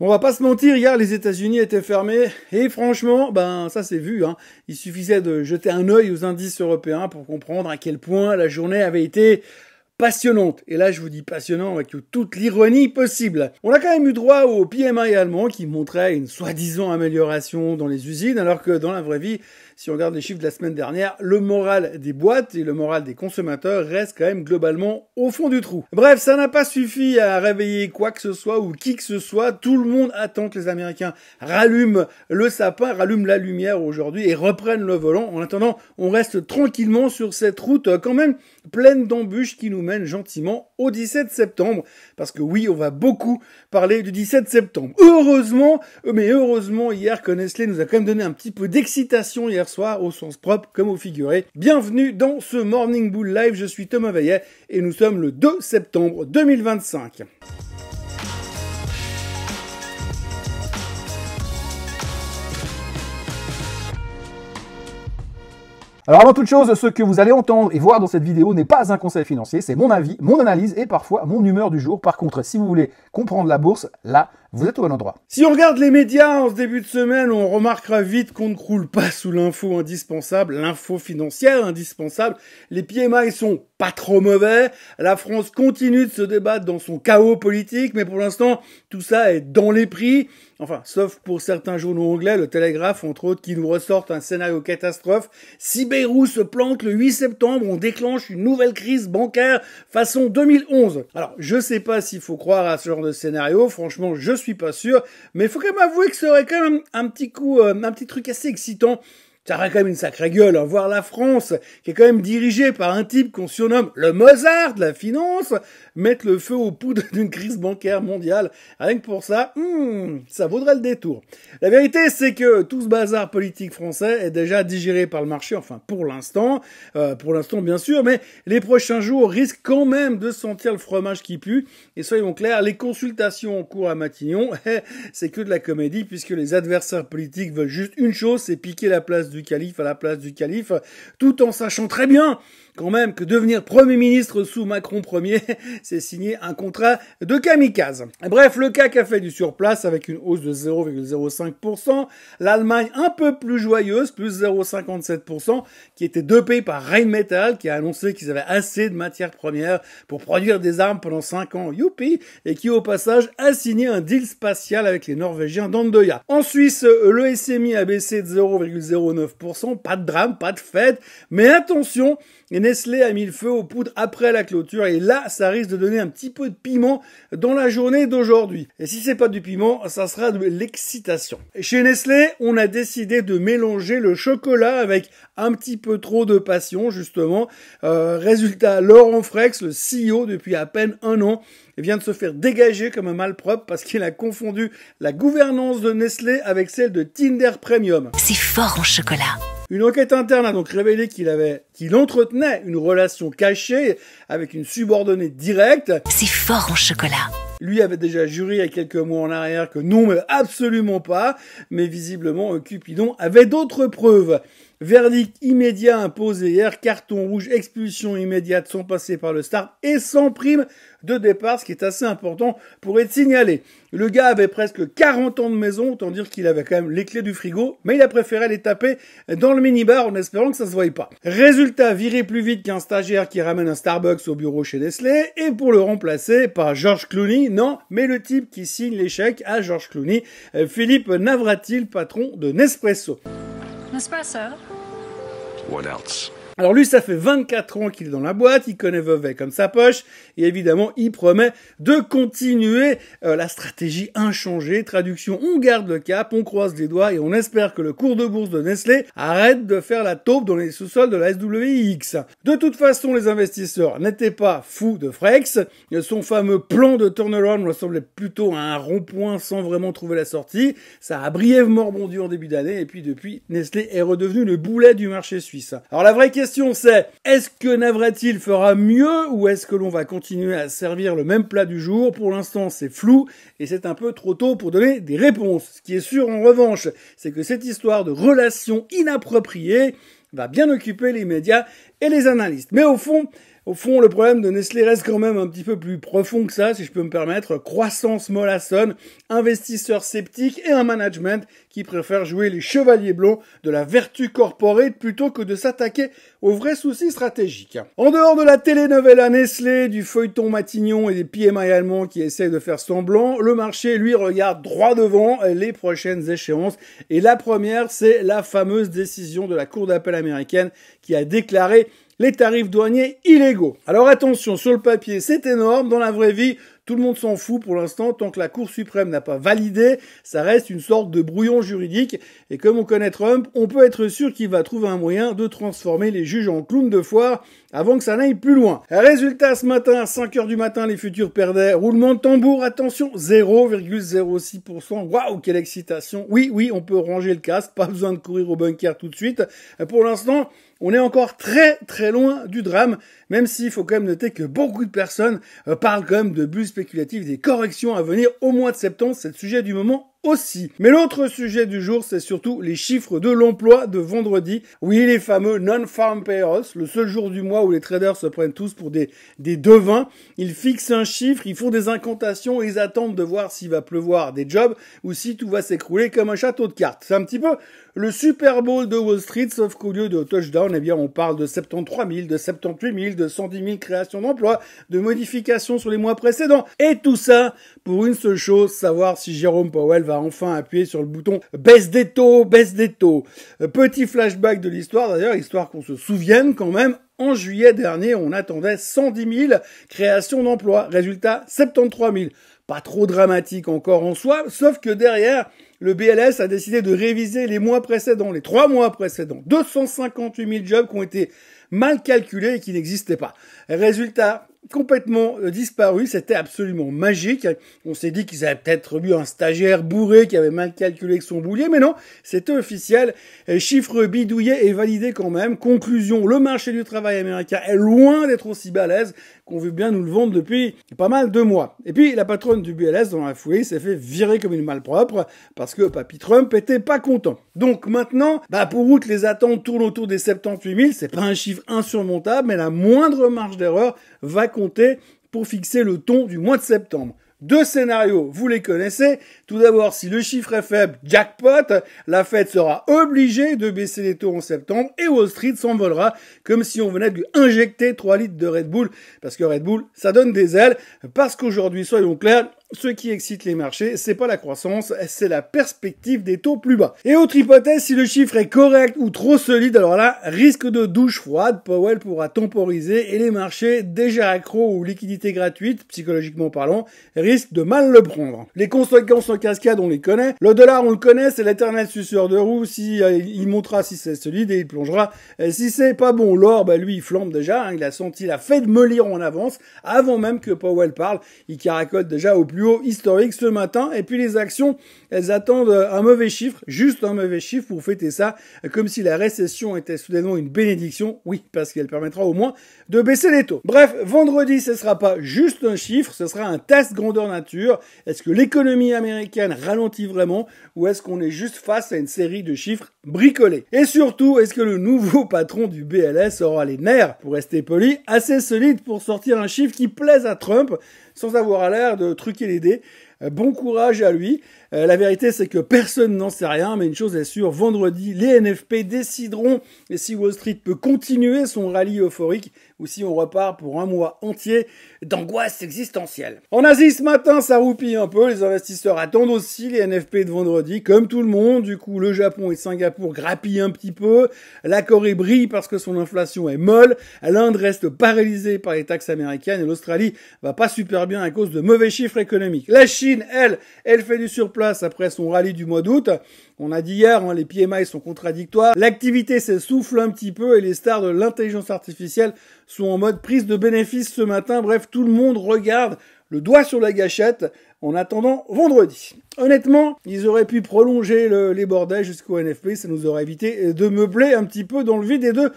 On va pas se mentir, hier les États-Unis étaient fermés et franchement, ben ça c'est vu. Il suffisait de jeter un œil aux indices européens pour comprendre à quel point la journée avait été passionnante. Et là, je vous dis passionnant avec toute l'ironie possible. On a quand même eu droit au PMI allemand qui montrait une soi-disant amélioration dans les usines, alors que dans la vraie vie, si on regarde les chiffres de la semaine dernière, le moral des boîtes et le moral des consommateurs reste quand même globalement au fond du trou. Bref, ça n'a pas suffi à réveiller quoi que ce soit ou qui que ce soit. Tout le monde attend que les Américains rallument le sapin, rallument la lumière aujourd'hui et reprennent le volant. En attendant, on reste tranquillement sur cette route quand même pleine d'embûches qui nous mène gentiment au 17 septembre. Parce que oui, on va beaucoup parler du 17 septembre. Heureusement, hier que Nestlé nous a quand même donné un petit peu d'excitation hier soir, au sens propre comme au figuré. Bienvenue dans ce Morning Bull Live, je suis Thomas Veillet et nous sommes le 2 septembre 2025. Alors avant toute chose, ce que vous allez entendre et voir dans cette vidéo n'est pas un conseil financier, c'est mon avis, mon analyse et parfois mon humeur du jour. Par contre, si vous voulez comprendre la bourse, là, vous êtes au bon endroit. Si on regarde les médias en ce début de semaine, on remarquera vite qu'on ne croule pas sous l'info indispensable, l'info financière indispensable. Les PMI sont pas trop mauvais, la France continue de se débattre dans son chaos politique, mais pour l'instant, tout ça est dans les prix. Enfin, sauf pour certains journaux anglais, le Telegraph, entre autres, qui nous ressortent un scénario catastrophe. Si Bayrou se plante le 8 septembre, on déclenche une nouvelle crise bancaire façon 2011. Alors, je sais pas s'il faut croire à ce genre de scénario, franchement, je suis pas sûr, mais il faut quand même avouer que ça aurait quand même un petit truc assez excitant. Ça aurait quand même une sacrée gueule, voir la France, qui est quand même dirigée par un type qu'on surnomme le Mozart de la finance, mettre le feu aux poudres d'une crise bancaire mondiale. Rien que pour ça, ça vaudrait le détour. La vérité, c'est que tout ce bazar politique français est déjà digéré par le marché, enfin pour l'instant bien sûr, mais les prochains jours risquent quand même de sentir le fromage qui pue. Et soyons clairs, les consultations en cours à Matignon, c'est que de la comédie, puisque les adversaires politiques veulent juste une chose, c'est piquer la place du calife à la place du calife, tout en sachant très bien quand même que devenir Premier ministre sous Macron Ier, c'est signer un contrat de kamikaze. Bref, le CAC a fait du surplace avec une hausse de 0,05%. L'Allemagne un peu plus joyeuse, plus 0,57%, qui était dopée par Rheinmetall, qui a annoncé qu'ils avaient assez de matières premières pour produire des armes pendant 5 ans, youpi, et qui au passage a signé un deal spatial avec les Norvégiens d'Andoya. En Suisse, le SMI a baissé de 0,09%, pas de drame, pas de fête, mais attention, Nestlé a mis le feu aux poudres après la clôture et là, ça risque de donner un petit peu de piment dans la journée d'aujourd'hui. Et si c'est pas du piment, ça sera de l'excitation. Chez Nestlé, on a décidé de mélanger le chocolat avec un petit peu trop de passion, justement. Résultat, Laurent Frex, le CEO depuis à peine 1 an, vient de se faire dégager comme un malpropre parce qu'il a confondu la gouvernance de Nestlé avec celle de Kinder Premium. C'est fort en chocolat. Une enquête interne a donc révélé qu'il entretenait une relation cachée avec une subordonnée directe. C'est fort en chocolat. Lui avait déjà juré il y a quelques mois en arrière que non, mais absolument pas. Mais visiblement, Cupidon avait d'autres preuves. Verdict immédiat imposé hier, carton rouge, expulsion immédiate sans passer par le start et sans prime de départ, ce qui est assez important pour être signalé. Le gars avait presque 40 ans de maison, autant dire qu'il avait quand même les clés du frigo, mais il a préféré les taper dans le minibar en espérant que ça se voie pas. Résultat, viré plus vite qu'un stagiaire qui ramène un Starbucks au bureau chez Nestlé, et pour le remplacer, pas George Clooney, non, mais le type qui signe les chèques à George Clooney, Philippe Navratil, patron de Nespresso. Nespresso. What else? Alors lui, ça fait 24 ans qu'il est dans la boîte, il connaît Vevey comme sa poche, et évidemment, il promet de continuer la stratégie inchangée. Traduction, on garde le cap, on croise les doigts, et on espère que le cours de bourse de Nestlé arrête de faire la taupe dans les sous-sols de la SWIX. De toute façon, les investisseurs n'étaient pas fous de Frex. Son fameux plan de turnaround ressemblait plutôt à un rond-point sans vraiment trouver la sortie. Ça a brièvement rebondi en début d'année, et puis depuis, Nestlé est redevenu le boulet du marché suisse. Alors la vraie question c'est, est-ce que Navratil fera mieux ou est-ce que l'on va continuer à servir le même plat du jour? Pour l'instant, c'est flou et c'est un peu trop tôt pour donner des réponses. Ce qui est sûr, en revanche, c'est que cette histoire de relations inappropriées va bien occuper les médias et les analystes. Mais au fond, Au fond, le problème de Nestlé reste quand même un petit peu plus profond que ça, si je peux me permettre. Croissance mollassonne, investisseurs sceptiques et un management qui préfère jouer les chevaliers blancs de la vertu corporate plutôt que de s'attaquer aux vrais soucis stratégiques. En dehors de la telenovela Nestlé, du feuilleton Matignon et des PMI allemands qui essayent de faire semblant, le marché, lui, regarde droit devant les prochaines échéances. Et la première, c'est la fameuse décision de la Cour d'appel américaine qui a déclaré les tarifs douaniers illégaux. Alors attention, sur le papier, c'est énorme. Dans la vraie vie, tout le monde s'en fout pour l'instant. Tant que la Cour suprême n'a pas validé, ça reste une sorte de brouillon juridique. Et comme on connaît Trump, on peut être sûr qu'il va trouver un moyen de transformer les juges en clowns de foire avant que ça n'aille plus loin. Résultat, ce matin, à 5h du matin, les futurs perdaient. Roulement de tambour, attention, 0,06%. Waouh, quelle excitation. Oui, on peut ranger le casque, pas besoin de courir au bunker tout de suite. Pour l'instant, on est encore très très loin du drame, même s'il faut quand même noter que beaucoup de personnes parlent quand même de bulles spéculatives, des corrections à venir au mois de septembre, c'est le sujet du moment aussi. Mais l'autre sujet du jour, c'est surtout les chiffres de l'emploi de vendredi. Oui, les fameux non-farm payrolls, le seul jour du mois où les traders se prennent tous pour des devins. Ils fixent un chiffre, ils font des incantations et ils attendent de voir s'il va pleuvoir des jobs ou si tout va s'écrouler comme un château de cartes. C'est un petit peu le Super Bowl de Wall Street, sauf qu'au lieu de touchdown, eh bien, on parle de 73 000, de 78 000, de 110 000 créations d'emplois, de modifications sur les mois précédents. Et tout ça pour une seule chose, savoir si Jérôme Powell va enfin appuyer sur le bouton baisse des taux, baisse des taux. Petit flashback de l'histoire d'ailleurs, histoire qu'on se souvienne quand même. En juillet dernier, on attendait 110 000 créations d'emplois. Résultat, 73 000. Pas trop dramatique encore en soi, sauf que derrière, le BLS a décidé de réviser les mois précédents, les 3 mois précédents. 258 000 jobs qui ont été mal calculés et qui n'existaient pas. Résultat, complètement disparu, c'était absolument magique. On s'est dit qu'ils avaient peut-être eu un stagiaire bourré qui avait mal calculé avec son boulier, mais non, c'était officiel. Chiffre bidouillé et validé quand même. Conclusion, le marché du travail américain est loin d'être aussi balèze qu'on veut bien nous le vendre depuis pas mal de mois. Et puis, la patronne du BLS, dans la foulée, s'est fait virer comme une malpropre parce que Papy Trump était pas content. Donc maintenant, pour août, les attentes tournent autour des 78 000. C'est pas un chiffre insurmontable, mais la moindre marge d'erreur va compter pour fixer le ton du mois de septembre. 2 scénarios, vous les connaissez. Tout d'abord, si le chiffre est faible, jackpot, la Fed sera obligée de baisser les taux en septembre et Wall Street s'envolera comme si on venait de lui injecter 3 litres de Red Bull. Parce que Red Bull, ça donne des ailes. Parce qu'aujourd'hui, soyons clairs, ce qui excite les marchés, c'est pas la croissance, c'est la perspective des taux plus bas. Et autre hypothèse, si le chiffre est correct ou trop solide, alors là, risque de douche froide, Powell pourra temporiser et les marchés, déjà accros aux liquidités gratuites, psychologiquement parlant, risquent de mal le prendre. Les conséquences en cascade, on les connaît. Le dollar, on le connaît, c'est l'éternel suceur de roue. Si il montera si c'est solide et il plongera. Si c'est pas bon, l'or, lui, il flambe déjà. Il a senti la Fed mollir en avance avant même que Powell parle. Il caracote déjà au plus haut historique ce matin. Et puis les actions, elles attendent un mauvais chiffre, juste un mauvais chiffre pour fêter ça, comme si la récession était soudainement une bénédiction. Oui, parce qu'elle permettra au moins de baisser les taux. Bref, vendredi, ce sera pas juste un chiffre, ce sera un test grandeur nature. Est-ce que l'économie américaine ralentit vraiment ou est-ce qu'on est juste face à une série de chiffres bricolés? Et surtout, est-ce que le nouveau patron du BLS aura les nerfs, pour rester poli, assez solides pour sortir un chiffre qui plaise à Trump sans avoir l'air de truquer les dés? Bon courage à lui. La vérité, c'est que personne n'en sait rien, mais une chose est sûre, vendredi, les NFP décideront si Wall Street peut continuer son rallye euphorique ou si on repart pour un mois entier d'angoisse existentielle. En Asie, ce matin, ça roupille un peu. Les investisseurs attendent aussi les NFP de vendredi, comme tout le monde. Du coup, le Japon et Singapour grappillent un petit peu. La Corée brille parce que son inflation est molle. L'Inde reste paralysée par les taxes américaines et l'Australie va pas super bien à cause de mauvais chiffres économiques. La Chine, elle fait du surplace après son rallye du mois d'août. On a dit hier, les PMI sont contradictoires. L'activité s'essouffle un petit peu et les stars de l'intelligence artificielle sont en mode prise de bénéfices ce matin. Bref, tout le monde regarde le doigt sur la gâchette en attendant vendredi. Honnêtement, ils auraient pu prolonger les bordels jusqu'au NFP. Ça nous aurait évité de meubler un petit peu dans le vide et de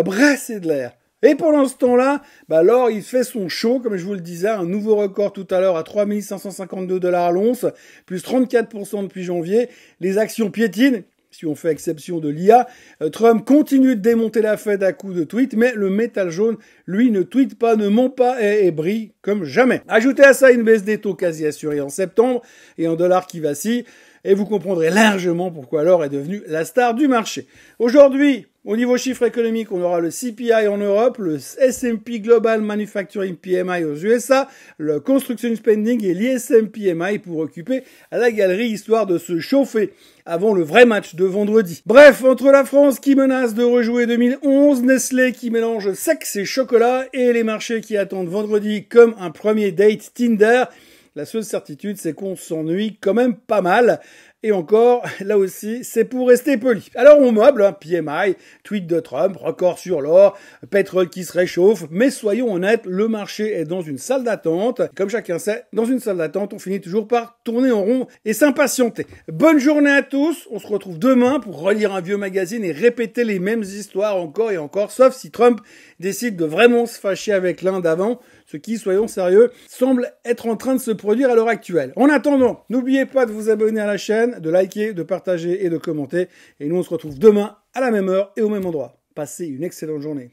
brasser de l'air. Et pendant ce temps-là, l'or, il fait son show, comme je vous le disais, un nouveau record tout à l'heure à 3 552 $ l'once, plus 34% depuis janvier. Les actions piétinent. Si on fait exception de l'IA, Trump continue de démonter la Fed à coups de tweets, mais le métal jaune, lui, ne tweete pas, ne ment pas et brille comme jamais. Ajoutez à ça une baisse des taux quasi assurée en septembre et un dollar qui vacille, et vous comprendrez largement pourquoi l'or est devenu la star du marché. Aujourd'hui, au niveau chiffre économique, on aura le CPI en Europe, le S&P Global Manufacturing PMI aux USA, le Construction Spending et l'ISM PMI pour occuper la galerie histoire de se chauffer avant le vrai match de vendredi. Bref, entre la France qui menace de rejouer 2011, Nestlé qui mélange sexe et chocolat et les marchés qui attendent vendredi comme un premier date Tinder, la seule certitude, c'est qu'on s'ennuie quand même pas mal. Et encore, là aussi, c'est pour rester poli. Alors on meuble, PMI, tweet de Trump, record sur l'or, pétrole qui se réchauffe, mais soyons honnêtes, le marché est dans une salle d'attente. Comme chacun sait, dans une salle d'attente, on finit toujours par tourner en rond et s'impatienter. Bonne journée à tous, on se retrouve demain pour relire un vieux magazine et répéter les mêmes histoires encore et encore, sauf si Trump décide de vraiment se fâcher avec l'un d'avant, ce qui, soyons sérieux, semble être en train de se produire à l'heure actuelle. En attendant, n'oubliez pas de vous abonner à la chaîne, de liker, de partager et de commenter. Et nous, on se retrouve demain à la même heure et au même endroit. Passez une excellente journée.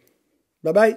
Bye bye.